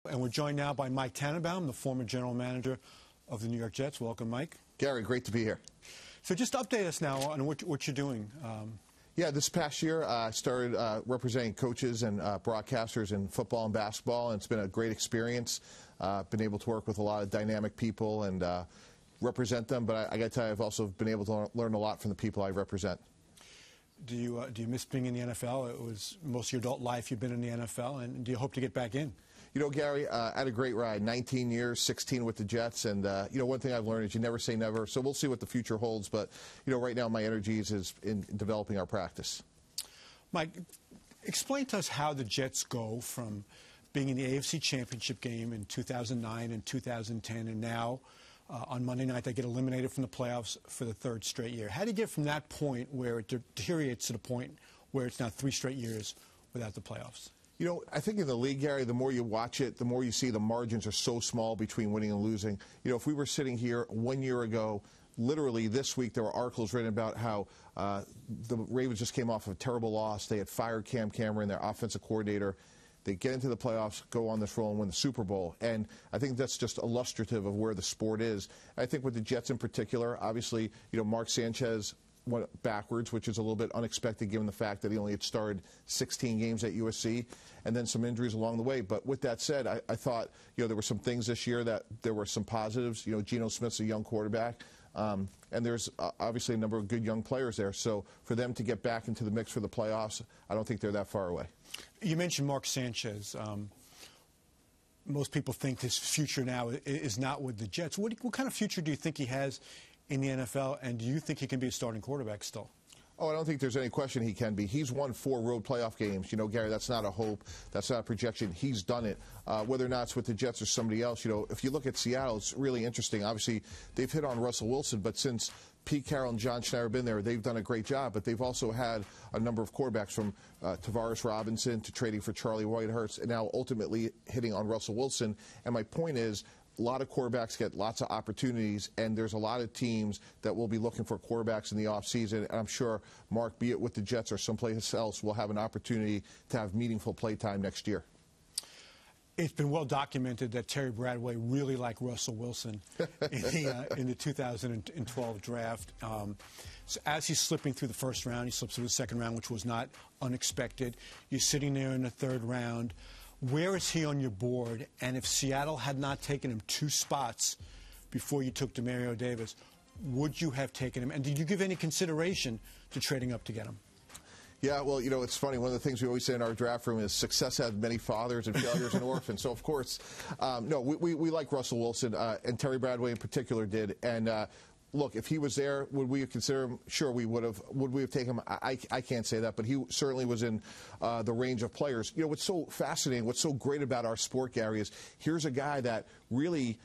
And we're joined now by Mike Tannenbaum, the former general manager of the New York Jets. Welcome, Mike. Gary, great to be here. So just update us now on what you're doing. Yeah, this past year I started representing coaches and broadcasters in football and basketball, and it's been a great experience. Been able to work with a lot of dynamic people and represent them, but I got to tell you, I've also been able to learn a lot from the people I represent. Do you miss being in the NFL? It was most of your adult life you've been in the NFL, and do you hope to get back in? You know, Gary, I had a great ride, 19 years, 16 with the Jets, and, you know, one thing I've learned is you never say never, so we'll see what the future holds, but, you know, right now my energy is in developing our practice. Mike, explain to us how the Jets go from being in the AFC Championship game in 2009 and 2010, and now on Monday night they get eliminated from the playoffs for the third straight year. How do you get from that point where it deteriorates to the point where it's now 3 straight years without the playoffs? You know, I think in the league, Gary, the more you watch it, the more you see the margins are so small between winning and losing. You know, if we were sitting here 1 year ago, literally this week there were articles written about how the Ravens just came off of a terrible loss. They had fired Cam Cameron, their offensive coordinator. They get into the playoffs, go on this roll, and win the Super Bowl. And I think that's just illustrative of where the sport is. I think with the Jets in particular, obviously, you know, Mark Sanchez went backwards, which is a little bit unexpected given the fact that he only had started 16 games at USC, and then some injuries along the way. But with that said, I thought, you know, there were some things this year that there were some positives. You know, Geno Smith's a young quarterback, and there's obviously a number of good young players there. So for them to get back into the mix for the playoffs, I don't think they're that far away. You mentioned Mark Sanchez. Most people think his future now is not with the Jets. What kind of future do you think he has in the NFL, and do you think he can be a starting quarterback still? Oh, I don't think there's any question he can be. He's won 4 road playoff games. You know, Gary, that's not a hope. That's not a projection. He's done it. Whether or not it's with the Jets or somebody else, you know, if you look at Seattle, it's really interesting. Obviously, they've hit on Russell Wilson, but since Pete Carroll and John Schneider have been there, they've done a great job, but they've also had a number of quarterbacks from Tavares Robinson to trading for Charlie Whitehurst and now ultimately hitting on Russell Wilson. And my point is, a lot of quarterbacks get lots of opportunities, and there's a lot of teams that will be looking for quarterbacks in the offseason. And I'm sure Mark, be it with the Jets or someplace else, will have an opportunity to have meaningful play time next year. It's been well documented that Terry Bradway really liked Russell Wilson in the 2012 draft. So as he's slipping through the first round, he slips through the second round, which was not unexpected. You're sitting there in the third round. Where is he on your board? And if Seattle had not taken him 2 spots before you took Demario Davis, would you have taken him? And did you give any consideration to trading up to get him? Yeah, well, you know, it's funny. One of the things we always say in our draft room is success has many fathers and failures an orphan. So, of course, no, we like Russell Wilson, and Terry Bradway in particular did. And look, if he was there, would we have considered him? Sure, we would have. Would we have taken him? I can't say that, but he certainly was in the range of players. You know, what's so fascinating, what's so great about our sport, Gary, is here's a guy that really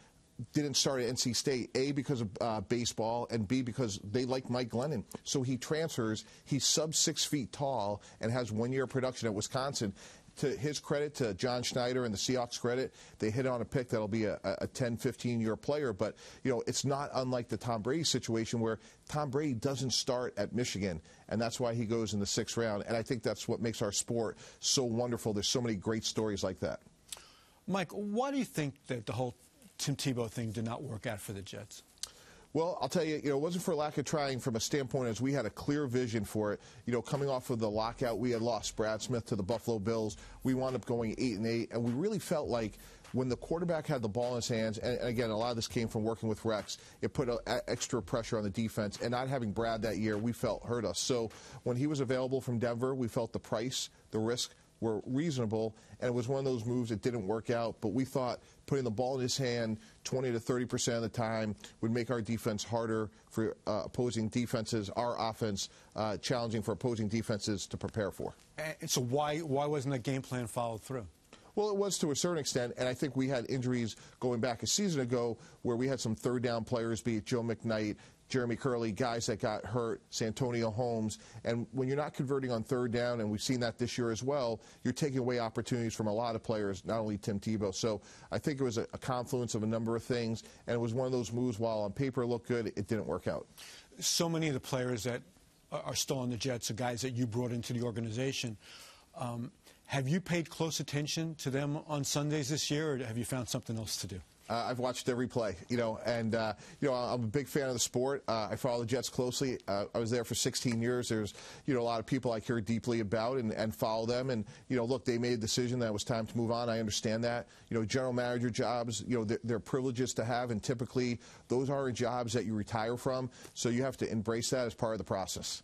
didn't start at NC State, A, because of baseball, and B, because they like Mike Glennon. So he transfers. He's sub 6 feet tall and has 1 year production at Wisconsin. To his credit, to John Schneider and the Seahawks' credit, they hit on a pick that'll be a 10, 15-year player. But, you know, it's not unlike the Tom Brady situation where Tom Brady doesn't start at Michigan, and that's why he goes in the 6th round. And I think that's what makes our sport so wonderful. There's so many great stories like that. Mike, why do you think that the whole Tim Tebow thing did not work out for the Jets? Well, I'll tell you, you know, it wasn't for lack of trying from a standpoint as we had a clear vision for it. You know, coming off of the lockout, we had lost Brad Smith to the Buffalo Bills. We wound up going 8-8, and we really felt like when the quarterback had the ball in his hands, and again, a lot of this came from working with Rex, it put extra pressure on the defense, and not having Brad that year, we felt hurt us. So when he was available from Denver, we felt the price, the risk, were reasonable, and it was one of those moves that didn't work out, but we thought putting the ball in his hand 20 to 30% of the time would make our defense harder for opposing defenses, our offense challenging for opposing defenses to prepare for. And so why wasn't the game plan followed through? Well, it was to a certain extent, and I think we had injuries going back a season ago where we had some third-down players, be it Joe McKnight, Jeremy Curley, guys that got hurt, Santonio Holmes. And when you're not converting on third down, and we've seen that this year as well, you're taking away opportunities from a lot of players, not only Tim Tebow. So I think it was a confluence of a number of things, and it was one of those moves, while on paper it looked good, it didn't work out. So many of the players that are still on the Jets are guys that you brought into the organization. Have you paid close attention to them on Sundays this year, or have you found something else to do? I've watched every play, and I'm a big fan of the sport. I follow the Jets closely. I was there for 16 years. There's, a lot of people I care deeply about and follow them. And, look, they made a decision that it was time to move on. I understand that. General manager jobs, they're privileges to have, and typically those aren't jobs that you retire from. So you have to embrace that as part of the process.